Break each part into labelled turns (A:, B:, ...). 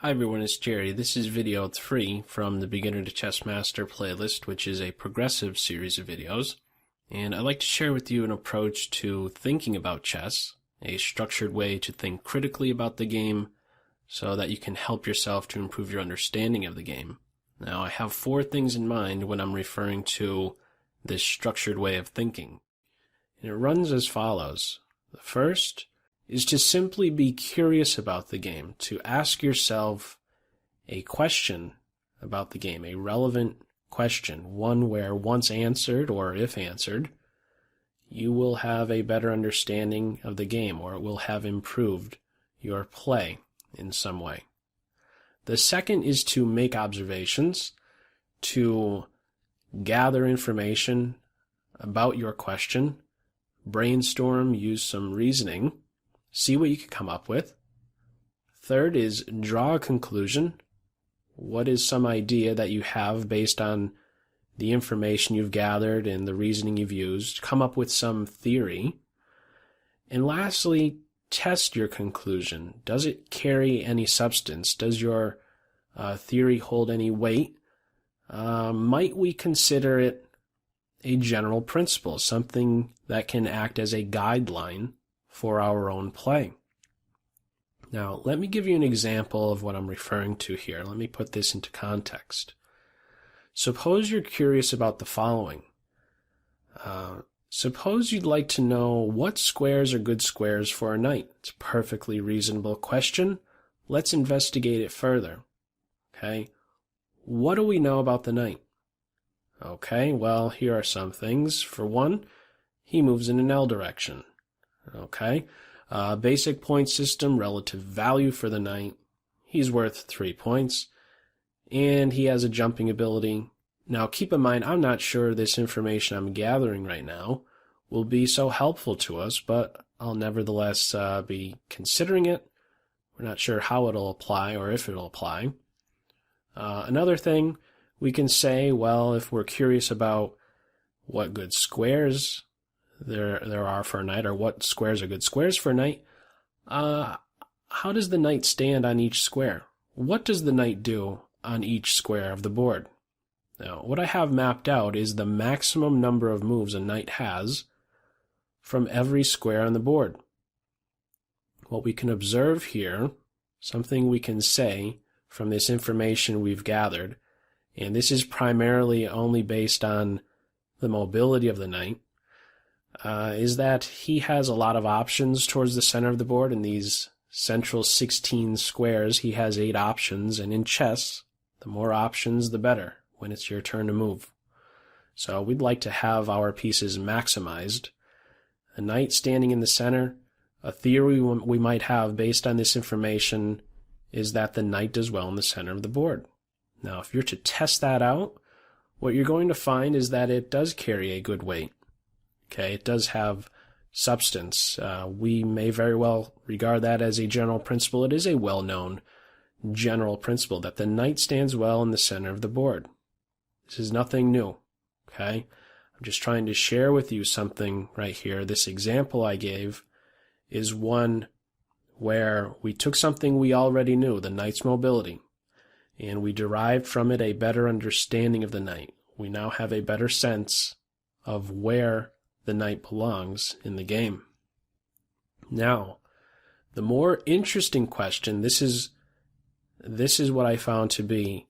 A: Hi everyone, it's Jerry. This is video 3 from the Beginner to Chess Master playlist, which is a progressive series of videos. And I'd like to share with you an approach to thinking about chess, a structured way to think critically about the game so that you can help yourself to improve your understanding of the game. Now, I have 4 things in mind when I'm referring to this structured way of thinking. And it runs as follows. The first is to simply be curious about the game, to ask yourself a question about the game, a relevant question, one where once answered, or if answered, you will have a better understanding of the game, or it will have improved your play in some way. The second is to make observations, to gather information about your question, brainstorm, use some reasoning, see what you can come up with. Third is draw a conclusion. What is some idea that you have based on the information you've gathered and the reasoning you've used? Come up with some theory. And lastly, test your conclusion. Does it carry any substance? Does your theory hold any weight? Might we consider it a general principle, something that can act as a guideline for our own play? Now, let me give you an example of what I'm referring to here. Let me put this into context. Suppose you're curious about the following. Suppose you'd like to know what squares are good squares for a knight. It's a perfectly reasonable question. Let's investigate it further. Okay, what do we know about the knight? Okay, well, here are some things. For one, he moves in an L direction. Okay, basic point system, relative value for the knight. He's worth 3 points, and he has a jumping ability. Now, keep in mind, I'm not sure this information I'm gathering right now will be so helpful to us, but I'll nevertheless be considering it. We're not sure how it'll apply or if it'll apply. Another thing we can say, well, if we're curious about what good squares there are for a knight, or what squares are good squares for a knight, how does the knight stand on each square? What does the knight do on each square of the board? Now, what I have mapped out is the maximum number of moves a knight has from every square on the board. What we can observe here, something we can say from this information we've gathered, and this is primarily only based on the mobility of the knight, is that he has a lot of options towards the center of the board. In these central 16 squares, he has 8 options, and in chess, the more options, the better when it's your turn to move. So we'd like to have our pieces maximized. A knight standing in the center, a theory we might have based on this information is that the knight does well in the center of the board. Now, if you're to test that out, what you're going to find is that it does carry a good weight. Okay, it does have substance. We may very well regard that as a general principle. It is a well-known general principle that the knight stands well in the center of the board. This is nothing new. Okay, I'm just trying to share with you something right here. This example I gave is one where we took something we already knew, the knight's mobility, and we derived from it a better understanding of the knight. We now have a better sense of where the knight belongs in the game. Now, the more interesting question, this is what I found to be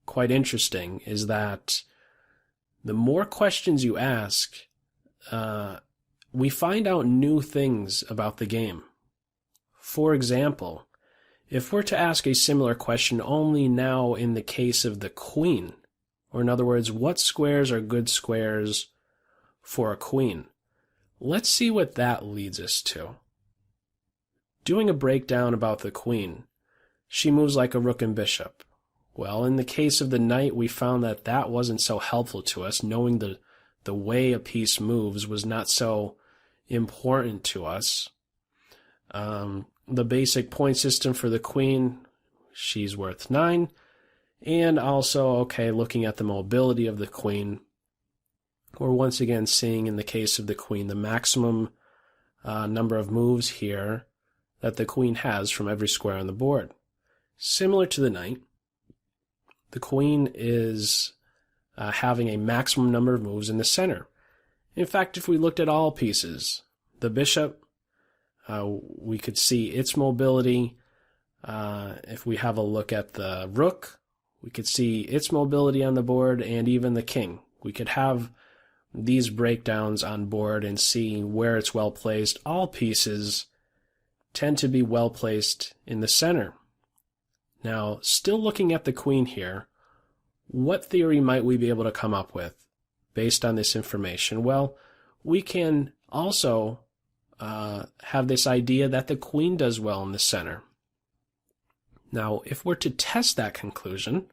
A: quite interesting, is that the more questions you ask, we find out new things about the game. For example, if we're to ask a similar question only now in the case of the queen, or in other words, what squares are good squares for a queen? Let's see what that leads us to. Doing a breakdown about the queen, she moves like a rook and bishop. Well, in the case of the knight, we found that that wasn't so helpful to us. Knowing the way a piece moves was not so important to us. The basic point system for the queen, she's worth 9. And also, okay, looking at the mobility of the queen, we're once again seeing in the case of the queen the maximum number of moves here that the queen has from every square on the board. Similar to the knight, the queen is having a maximum number of moves in the center. In fact, if we looked at all pieces, the bishop, we could see its mobility. If we have a look at the rook, we could see its mobility on the board, and even the king. We could have these breakdowns on board and see where it's well placed. All pieces tend to be well placed in the center. Now, still looking at the queen here, what theory might we be able to come up with based on this information? Well, we can also have this idea that the queen does well in the center. Now, if we're to test that conclusion,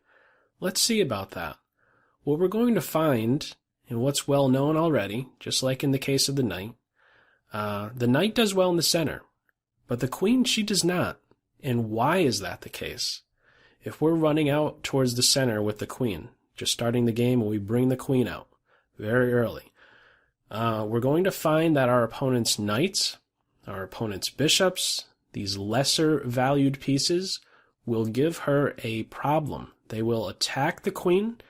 A: let's see about that. What we're going to find, and what's well known already, just like in the case of the knight does well in the center, but the queen, she does not. And why is that the case? If we're running out towards the center with the queen, just starting the game and we bring the queen out very early, we're going to find that our opponent's knights, our opponent's bishops, these lesser valued pieces, will give her a problem. They will attack the queen,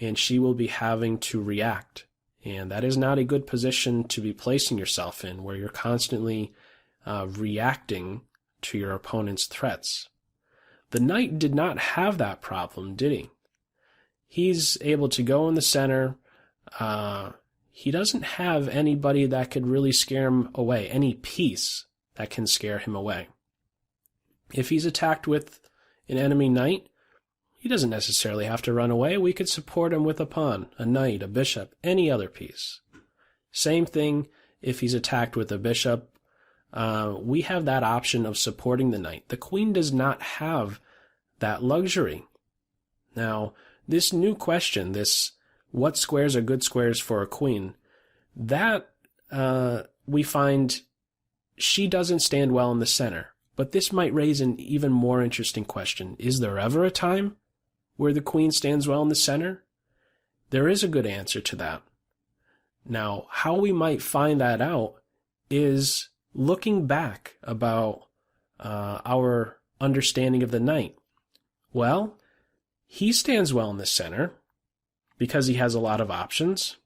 A: and she will be having to react. And that is not a good position to be placing yourself in, where you're constantly reacting to your opponent's threats. The knight did not have that problem, did he? He's able to go in the center. He doesn't have anybody that could really scare him away, any piece that can scare him away. If he's attacked with an enemy knight, he doesn't necessarily have to run away. We could support him with a pawn, a knight, a bishop, any other piece. Same thing if he's attacked with a bishop. We have that option of supporting the knight. The queen does not have that luxury. Now, this new question, this what squares are good squares for a queen, that we find she doesn't stand well in the center. But this might raise an even more interesting question. Is there ever a time where the queen stands well in the center? There is a good answer to that. Now, how we might find that out is looking back about our understanding of the knight. Well, he stands well in the center because he has a lot of options.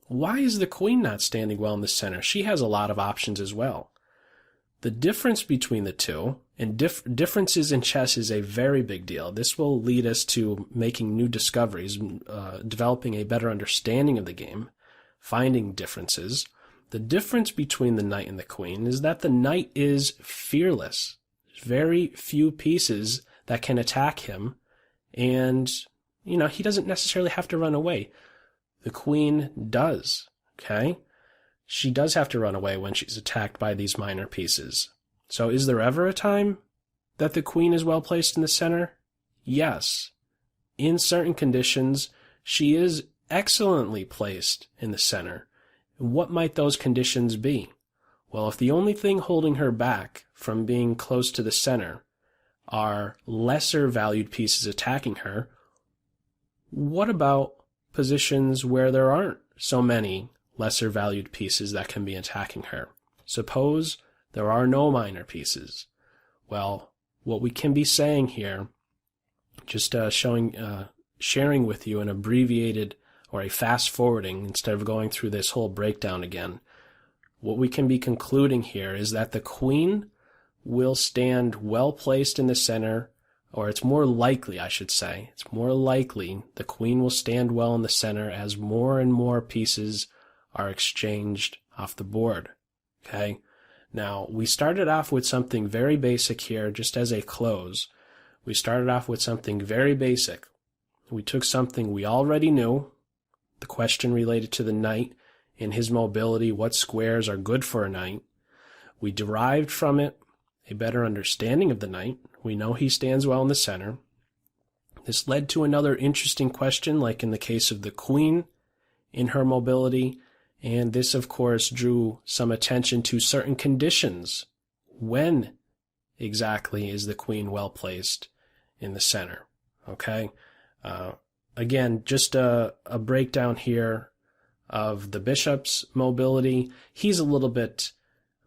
A: Why is the queen not standing well in the center? She has a lot of options as well. The difference between the two, and differences in chess is a very big deal. This will lead us to making new discoveries, developing a better understanding of the game, finding differences. The difference between the knight and the queen is that the knight is fearless. There's very few pieces that can attack him, and he doesn't necessarily have to run away. The queen does, okay? She does have to run away when she's attacked by these minor pieces. So is there ever a time that the queen is well placed in the center? Yes. In certain conditions, she is excellently placed in the center. What might those conditions be? Well, if the only thing holding her back from being close to the center are lesser valued pieces attacking her, what about positions where there aren't so many lesser valued pieces that can be attacking her? Suppose there are no minor pieces. Well, what we can be saying here, just sharing with you an abbreviated or a fast forwarding instead of going through this whole breakdown again, what we can be concluding here is that the queen will stand well placed in the center, or it's more likely, I should say, it's more likely the queen will stand well in the center as more and more pieces are exchanged off the board. Okay? Now, we started off with something very basic here, just as a close. We started off with something very basic. We took something we already knew, the question related to the knight and his mobility, what squares are good for a knight. We derived from it a better understanding of the knight. We know he stands well in the center. This led to another interesting question, like in the case of the queen in her mobility, and this, of course, drew some attention to certain conditions. When exactly is the queen well placed in the center? Okay? Again, just a breakdown here of the bishop's mobility. He's a little bit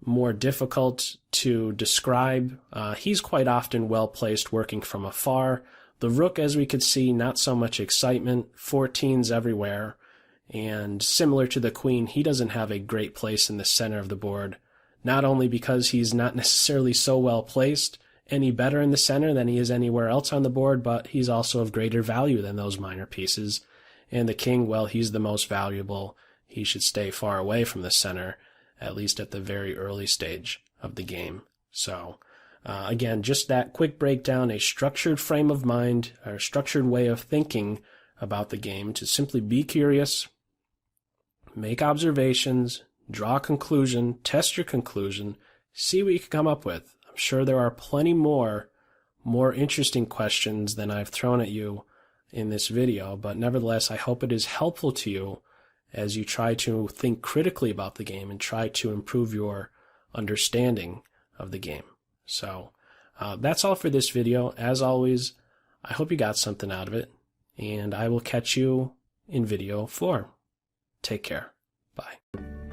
A: more difficult to describe. He's quite often well placed working from afar. The rook, as we could see, not so much excitement, 14s everywhere. And similar to the queen, he doesn't have a great place in the center of the board, not only because he's not necessarily so well placed any better in the center than he is anywhere else on the board, but he's also of greater value than those minor pieces. And the king, well, he's the most valuable. He should stay far away from the center, at least at the very early stage of the game. So, again, just that quick breakdown, a structured frame of mind, or a structured way of thinking about the game, to simply be curious, make observations, draw a conclusion, test your conclusion, see what you can come up with. I'm sure there are plenty more interesting questions than I've thrown at you in this video, but nevertheless, I hope it is helpful to you as you try to think critically about the game and try to improve your understanding of the game. So that's all for this video. As always, I hope you got something out of it, and I will catch you in video 4. Take care. Bye.